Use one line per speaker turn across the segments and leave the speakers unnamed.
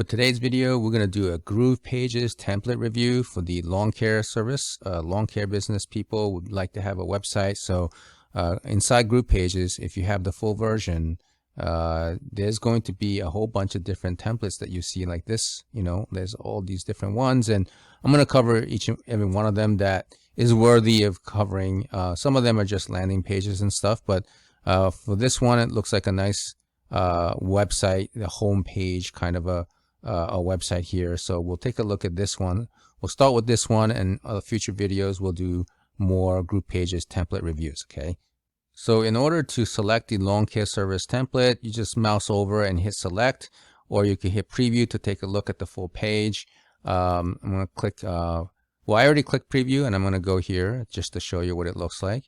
For today's video, we're going to do a Groovepages template review for the lawn care service. Lawn care business people would like to have a website. So inside Groovepages, if you have the full version, there's going to be a whole bunch of different templates that you see like this. You know, there's all these different ones, and I'm going to cover each and every one of them that is worthy of covering. Some of them are just landing pages and stuff, but for this one, it looks like a nice website, the home page kind of a website here. So we'll take a look at this one. We'll start with this one, and future videos we'll do more Groovepages template reviews. Okay. So in order to select the lawn care service template, you just mouse over and hit select, or you can hit preview to take a look at the full page. I'm going to click, well, I already clicked preview, and I'm going to go here just to show you what it looks like.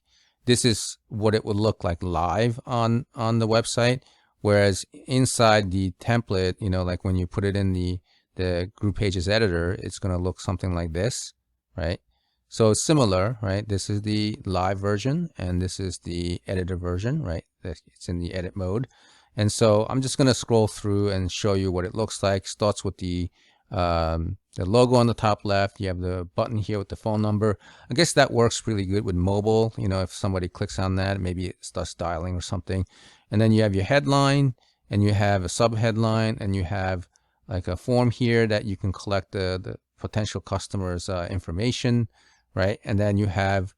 This is what it would look like live on the website. Whereas inside the template, you know, like when you put it in the Groovepages editor, it's going to look something like this, right? So it's similar, right? This is the live version, and this is the editor version, right? It's in the edit mode. And so I'm just going to scroll through and show you what it looks like. Starts with the logo on the top left. You have the button here with the phone number. I guess that works really good with mobile. You know, if somebody clicks on that, maybe it starts dialing or something. And then you have your headline, and you have a subheadline, and you have like a form here that you can collect the potential customer's information, right? And then you have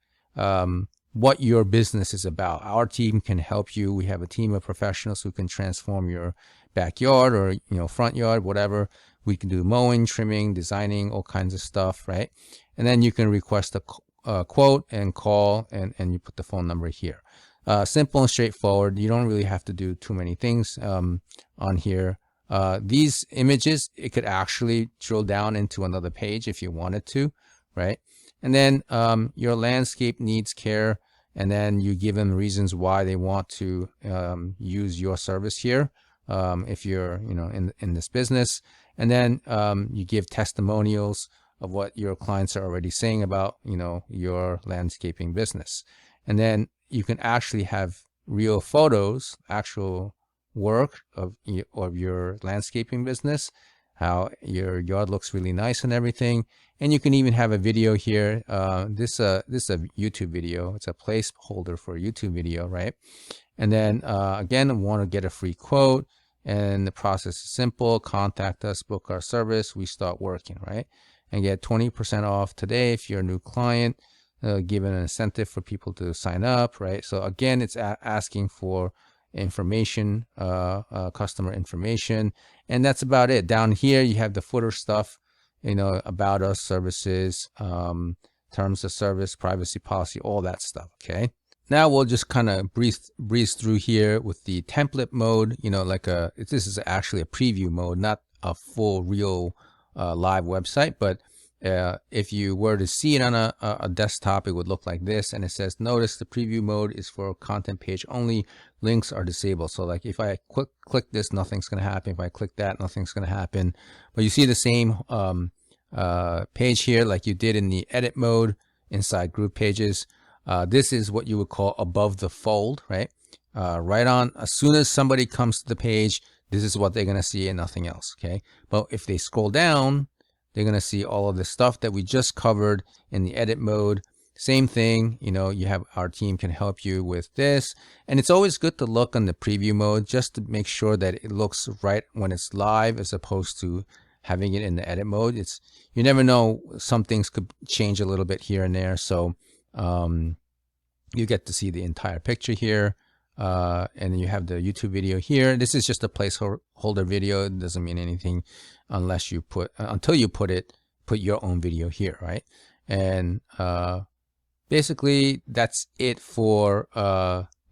what your business is about. Our team can help you. We have a team of professionals who can transform your backyard or, you know, front yard, whatever. We can do mowing, trimming, designing, all kinds of stuff, right? And then you can request a quote and call, and you put the phone number here. Simple and straightforward. You don't really have to do too many things on here. These images, it could actually drill down into another page if you wanted to, right? And then your landscape needs care, and then you give them reasons why they want to use your service here if you're, you know, in this business. And then you give testimonials of what your clients are already saying about, you know, your landscaping business. And then you can actually have real photos, actual work of your landscaping business, how your yard looks really nice and everything. And you can even have a video here. This is a YouTube video. It's a placeholder for a YouTube video, right? And then again, I want to get a free quote. And the process is simple. Contact us, book our service, we start working, right? And get 20% off today if you're a new client. Given an incentive for people to sign up, right? So again, it's asking for information, customer information, and that's about it. Down here, you have the footer stuff, you know, about us, services, terms of service, privacy policy, all that stuff. Okay. Now we'll just kind of breeze through here with the template mode. You know, like this is actually a preview mode, not a full real live website, but if you were to see it on a desktop, it would look like this. And it says, notice the preview mode is for content page only. Links are disabled. So like if I click this, nothing's going to happen. If I click that, nothing's going to happen. But you see the same page here like you did in the edit mode inside Groovepages. This is what you would call above the fold, right? Right on, as soon as somebody comes to the page, this is what they're going to see and nothing else, okay? But if they scroll down, they're going to see all of the stuff that we just covered in the edit mode. Same thing, you know, you have our team can help you with this. And it's always good to look on the preview mode just to make sure that it looks right when it's live as opposed to having it in the edit mode. You never know, some things could change a little bit here and there. So you get to see the entire picture here. And you have the YouTube video here. This is just a placeholder video. It doesn't mean anything unless you until you put your own video here, right? And basically that's it for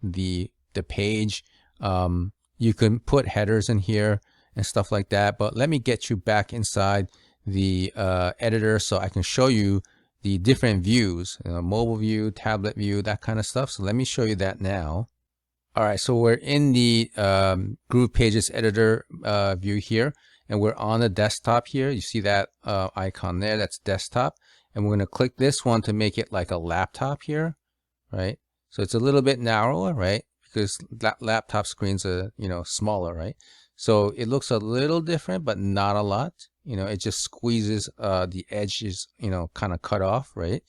the page. You can put headers in here and stuff like that, but let me get you back inside the editor so I can show you the different views, mobile view, tablet view, that kind of stuff. So let me show you that now. All right, so we're in the Groovepages editor view here, and we're on the desktop here. You see that icon there, that's desktop. And we're going to click this one to make it like a laptop here, right? So it's a little bit narrower, right? Because laptop screens are, you know, smaller, right? So it looks a little different, but not a lot. It just squeezes the edges, kind of cut off, right?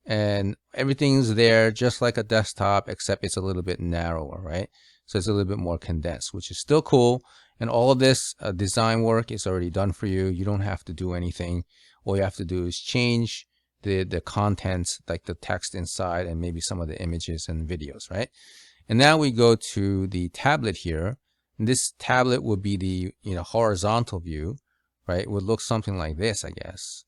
And everything's there just like a desktop, except it's a little bit narrower, right? So it's a little bit more condensed, which is still cool. And all of this design work is already done for you. You don't have to do anything. All you have to do is change the contents, like the text inside and maybe some of the images and videos, right? And now we go to the tablet here. And this tablet would be the horizontal view, right? It would look something like this, I guess.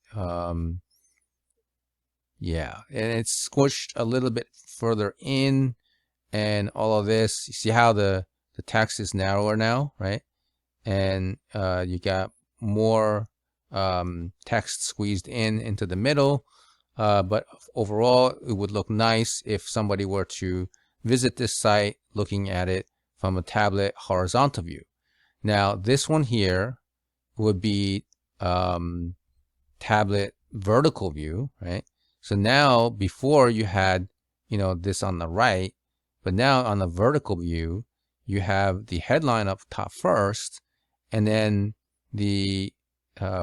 Yeah, and it's squished a little bit further in, and all of this. You see how the text is narrower now, right? And you got more text squeezed into the middle. But overall, it would look nice if somebody were to visit this site looking at it from a tablet horizontal view. Now, this one here would be tablet vertical view, right? So now, before you had, this on the right, but now on the vertical view, you have the headline up top first, and then the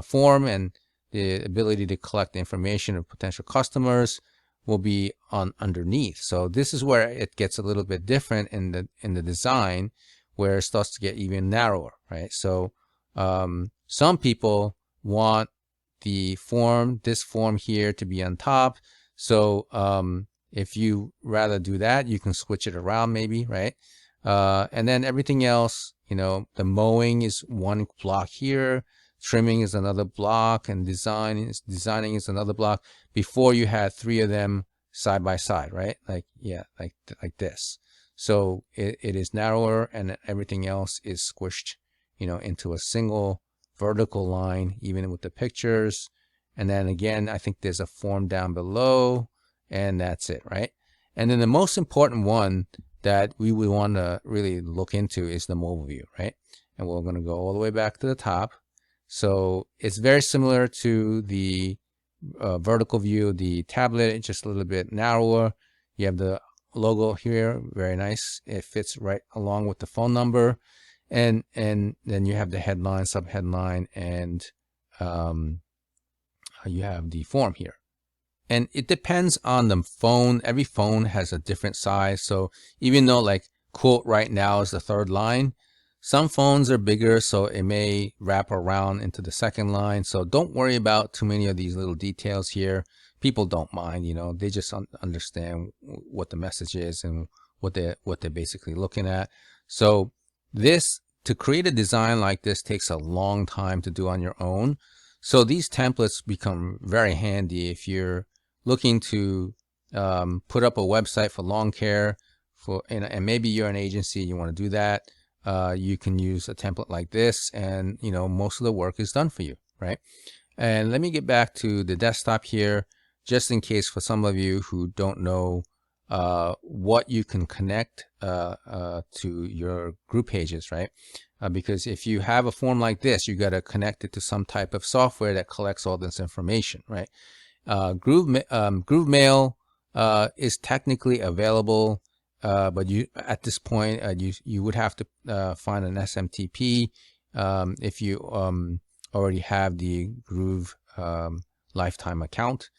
form and the ability to collect information of potential customers will be on underneath. So this is where it gets a little bit different in the design, where it starts to get even narrower, right? So some people want this form here to be on top. So if you rather do that, you can switch it around maybe, right? And then everything else, the mowing is one block here, trimming is another block, and designing is another block. Before, you had three of them side by side, right? Like this. So it is narrower, and everything else is squished, into a single vertical line, even with the pictures. And then again, I think there's a form down below, and that's it, right? And then the most important one that we would want to really look into is the mobile view, right? And we're going to go all the way back to the top. So it's very similar to the vertical view, the tablet. It's just a little bit narrower. You have the logo here, very nice. It fits right along with the phone number. And then you have the headline, subheadline, and you have the form here. And it depends on the phone. Every phone has a different size. So even though like quote right now is the third line, some phones are bigger, so it may wrap around into the second line. So don't worry about too many of these little details here. People don't mind, they just understand what the message is and what they're basically looking at. So to create a design like this takes a long time to do on your own. So these templates become very handy if you're looking to put up a website for lawn care, and maybe you're an agency, you want to do that. You can use a template like this, and most of the work is done for you, right? And let me get back to the desktop here, just in case for some of you who don't know what you can connect to your Groovepages, right? Because if you have a form like this, you got to connect it to some type of software that collects all this information, right? Groovemail is technically available, but at this point you would have to find an SMTP if you already have the Groove lifetime account.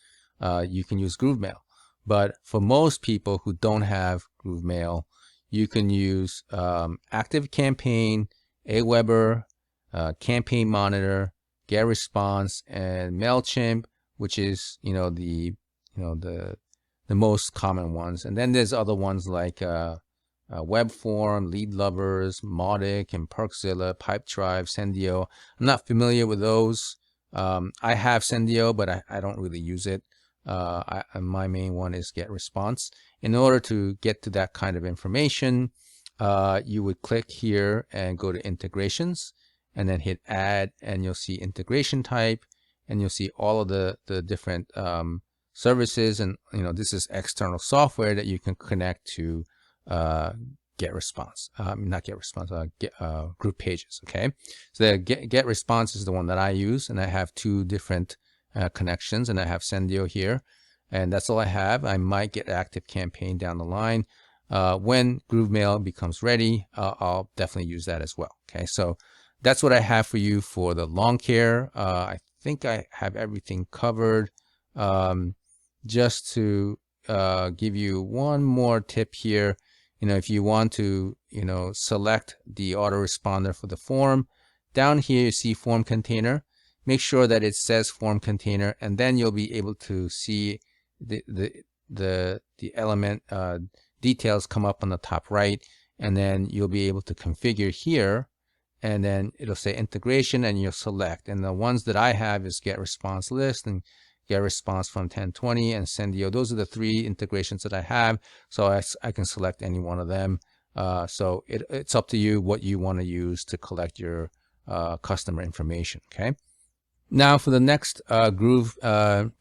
You can use Groovemail. But for most people who don't have Groovemail, you can use ActiveCampaign, Aweber, Campaign Monitor, GetResponse, and MailChimp, which is the most common ones. And then there's other ones like Webform, Lead Lovers, Mautic, and Perkzilla, Pipedrive, Sendio. I'm not familiar with those. I have Sendio, but I don't really use it. My main one is GetResponse. In order to get to that kind of information, you would click here and go to integrations, and then hit add, and you'll see integration type, and you'll see all of the different services. And this is external software that you can connect to GetResponse. Not GetResponse, Groovepages. Okay, so the GetResponse is the one that I use, and I have two different connections, and I have Sendio here, and that's all I have. I might get ActiveCampaign down the line. When Groovemail becomes ready, I'll definitely use that as well. Okay, so that's what I have for you for the lawn care. I think I have everything covered. Just to give you one more tip here, if you want to, select the autoresponder for the form, down here you see form container. Make sure that it says form container, and then you'll be able to see the element details come up on the top right, and then you'll be able to configure here, and then it'll say integration, and you'll select. And the ones that I have is get response list and get response from 1020 and Sendio. Those are the 3 integrations that I have, so I can select any one of them. So it's up to you what you want to use to collect your customer information. Okay. Now for the next Groovepages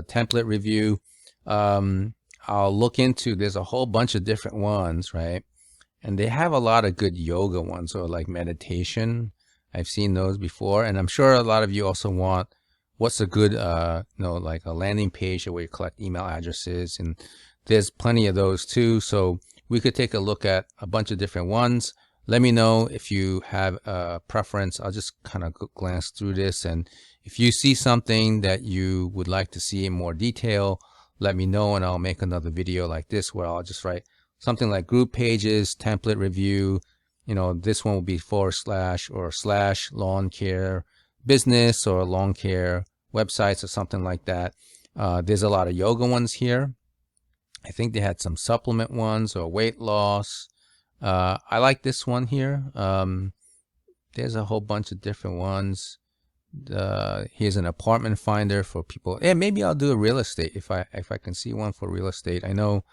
template review, I'll look into, there's a whole bunch of different ones, right? And they have a lot of good yoga ones, or like meditation. I've seen those before, and I'm sure a lot of you also want what's a good, like a landing page where you collect email addresses, and there's plenty of those too. So we could take a look at a bunch of different ones. Let me know if you have a preference. I'll just kind of glance through this, and if you see something that you would like to see in more detail, let me know, and I'll make another video like this where I'll just write something like Groovepages template review. This one will be / or / lawn care business or lawn care websites or something like that. There's a lot of yoga ones here. I think they had some supplement ones or weight loss. I like this one here. There's a whole bunch of different ones. Here's an apartment finder for people. Yeah, maybe I'll do a real estate if I can see one for real estate. I know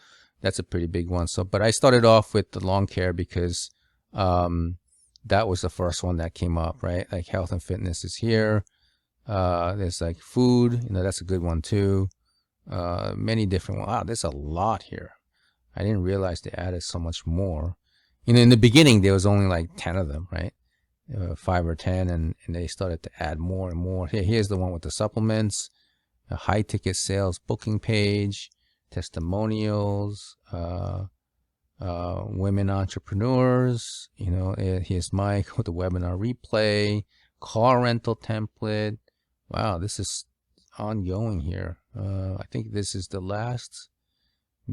that's a pretty big one. But I started off with the lawn care because that was the first one that came up, right? Like health and fitness is here. There's like food, that's a good one too. Many different ones. Wow, there's a lot here. I didn't realize they added so much more. In the beginning, there was only like 10 of them, right? 5 or 10, and they started to add more and more. Here's the one with the supplements, a high ticket sales booking page, testimonials, women entrepreneurs. Here's Mike with the webinar replay, car rental template. Wow, this is ongoing here. I think this is the last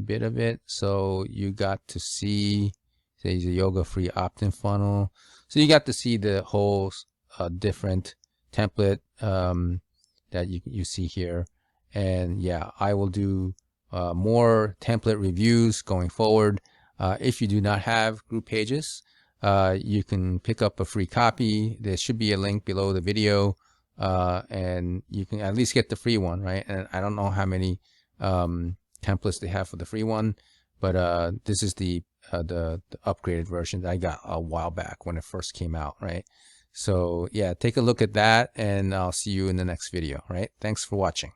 bit of it. So you got to see, there's a yoga free opt-in funnel. So you got to see the whole different template that you see here. And yeah, I will do more template reviews going forward. If you do not have Groovepages, you can pick up a free copy. There should be a link below the video, and you can at least get the free one, right? And I don't know how many templates they have for the free one, but this is the upgraded version that I got a while back when it first came out, right? So yeah, take a look at that, and I'll see you in the next video, right? Thanks for watching.